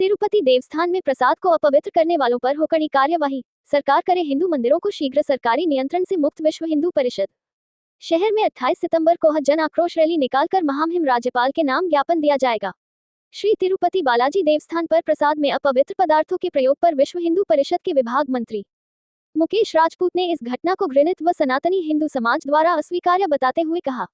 तिरुपति देवस्थान में प्रसाद को अपवित्र करने वालों पर हो कड़ी कार्यवाही। सरकार करे हिंदू मंदिरों को शीघ्र सरकारी नियंत्रण से मुक्त। विश्व हिंदू परिषद शहर में 28 सितंबर को जन आक्रोश रैली निकालकर महामहिम राज्यपाल के नाम ज्ञापन दिया जाएगा। श्री तिरुपति बालाजी देवस्थान पर प्रसाद में अपवित्र पदार्थों के प्रयोग पर विश्व हिंदू परिषद के विभाग मंत्री मुकेश राजपूत ने इस घटना को घृणित व सनातनी हिंदू समाज द्वारा अस्वीकार्य बताते हुए कहा,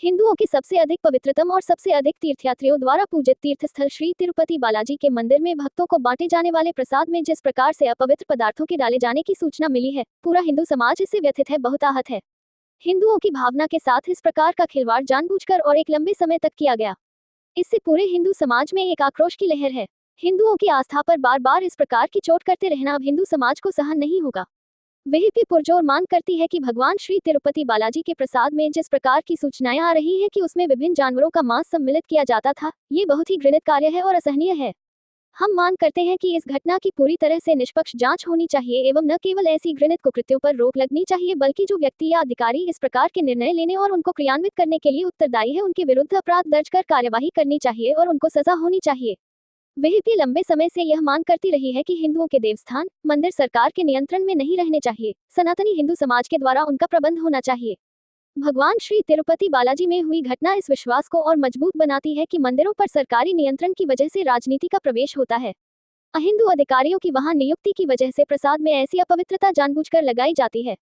हिंदुओं के सबसे अधिक पवित्रतम और सबसे अधिक तीर्थयात्रियों द्वारा पूजित तीर्थस्थल श्री तिरुपति बालाजी के मंदिर में भक्तों को बांटे जाने वाले प्रसाद में जिस प्रकार से अपवित्र पदार्थों के डाले जाने की सूचना मिली है, पूरा हिंदू समाज इससे व्यथित है, बहुत आहत है। हिंदुओं की भावना के साथ इस प्रकार का खिलवाड़ जानबूझकर और एक लंबे समय तक किया गया। इससे पूरे हिंदू समाज में एक आक्रोश की लहर है। हिंदुओं की आस्था पर बार बार इस प्रकार की चोट करते रहना अब हिंदू समाज को सहन नहीं होगा। वह भी पुरजोर मांग करती है कि भगवान श्री तिरुपति बालाजी के प्रसाद में जिस प्रकार की सूचनाएं आ रही हैं कि उसमें विभिन्न जानवरों का मांस सम्मिलित किया जाता था, ये बहुत ही घृणित कार्य है और असहनीय है। हम मांग करते हैं कि इस घटना की पूरी तरह से निष्पक्ष जांच होनी चाहिए एवं न केवल ऐसी घृणित कुकृत्यों पर रोक लगनी चाहिए, बल्कि जो व्यक्ति या अधिकारी इस प्रकार के निर्णय लेने और उनको क्रियान्वित करने के लिए उत्तरदायी है, उनके विरुद्ध अपराध दर्ज कर कार्यवाही करनी चाहिए और उनको सजा होनी चाहिए। वह भी लंबे समय से यह मांग करती रही है कि हिंदुओं के देवस्थान मंदिर सरकार के नियंत्रण में नहीं रहने चाहिए, सनातनी हिंदू समाज के द्वारा उनका प्रबंध होना चाहिए। भगवान श्री तिरुपति बालाजी में हुई घटना इस विश्वास को और मजबूत बनाती है कि मंदिरों पर सरकारी नियंत्रण की वजह से राजनीति का प्रवेश होता है। अहिंदू अधिकारियों की वहां नियुक्ति की वजह से प्रसाद में ऐसी अपवित्रता जानबूझकर लगाई जाती है।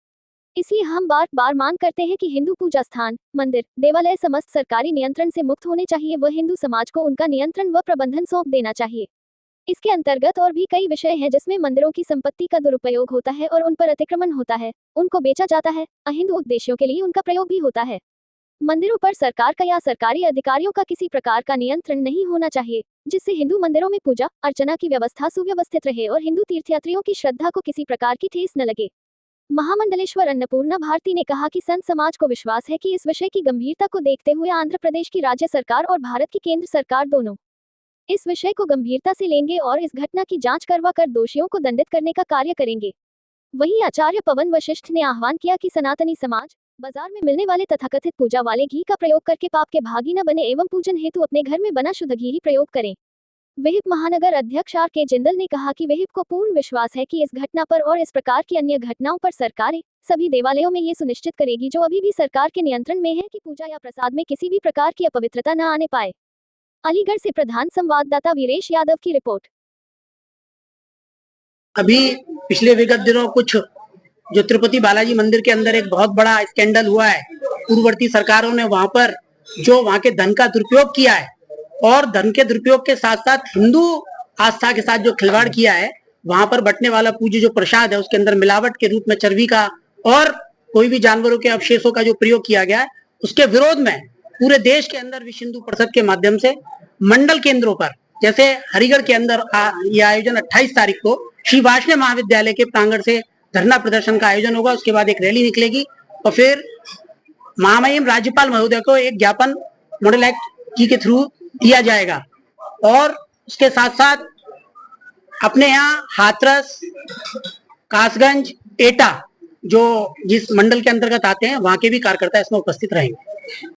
इसलिए हम बार बार मांग करते हैं कि हिंदू पूजा स्थान मंदिर देवालय समस्त सरकारी नियंत्रण से मुक्त होने चाहिए व हिंदू समाज को उनका नियंत्रण व प्रबंधन सौंप देना चाहिए। इसके अंतर्गत और भी कई विषय हैं जिसमें मंदिरों की संपत्ति का दुरुपयोग होता है और उन पर अतिक्रमण होता है, उनको बेचा जाता है, अहिंदू उद्देश्यों के लिए उनका प्रयोग भी होता है। मंदिरों पर सरकार का या सरकारी अधिकारियों का किसी प्रकार का नियंत्रण नहीं होना चाहिए, जिससे हिंदू मंदिरों में पूजा अर्चना की व्यवस्था सुव्यवस्थित रहे और हिंदू तीर्थयात्रियों की श्रद्धा को किसी प्रकार की ठेस न लगे। महामंडलेश्वर अन्नपूर्णा भारती ने कहा कि संत समाज को विश्वास है कि इस विषय की गंभीरता को देखते हुए आंध्र प्रदेश की राज्य सरकार और भारत की केंद्र सरकार दोनों इस विषय को गंभीरता से लेंगे और इस घटना की जांच करवाकर दोषियों को दंडित करने का कार्य करेंगे। वहीं आचार्य पवन वशिष्ठ ने आह्वान किया कि सनातनी समाज बाजार में मिलने वाले तथाकथित पूजा वाले घी का प्रयोग करके पाप के भागी न बने एवं पूजन हेतु अपने घर में बना शुद्ध घी ही प्रयोग करें। विहिप महानगर अध्यक्ष आर के जिंदल ने कहा कि विहिप को पूर्ण विश्वास है कि इस घटना पर और इस प्रकार की अन्य घटनाओं पर सरकारें सभी देवालयों में ये सुनिश्चित करेगी जो अभी भी सरकार के नियंत्रण में है कि पूजा या प्रसाद में किसी भी प्रकार की अपवित्रता न आने पाए। अलीगढ़ से प्रधान संवाददाता वीरेश यादव की रिपोर्ट। अभी पिछले विगत दिनों कुछ जो तिरुपति बालाजी मंदिर के अंदर एक बहुत बड़ा स्कैंडल हुआ है। पूर्ववर्ती सरकारों ने वहां पर जो वहां के धन का दुरुपयोग किया है और धन के दुरुपयोग के साथ साथ हिंदू आस्था के साथ जो खिलवाड़ किया है, वहां पर बंटने वाला पूज्य जो प्रसाद है उसके अंदर मिलावट के रूप में चर्बी का और कोई भी जानवरों के अवशेषों का जो प्रयोग किया गया है, उसके विरोध में पूरे देश के अंदर विश्व हिंदू परिषद के माध्यम से मंडल केंद्रों पर जैसे हरिगढ़ के अंदर यह आयोजन 28 तारीख को श्री वाष्णव महाविद्यालय के प्रांगण से धरना प्रदर्शन का आयोजन होगा। उसके बाद एक रैली निकलेगी और फिर महामहिम राज्यपाल महोदय को एक ज्ञापन मॉडल एक्ट जी के थ्रू दिया जाएगा और उसके साथ साथ अपने यहाँ हाथरस कासगंज एटा जो जिस मंडल के अंतर्गत आते हैं वहां के भी कार्यकर्ता इसमें उपस्थित रहेंगे।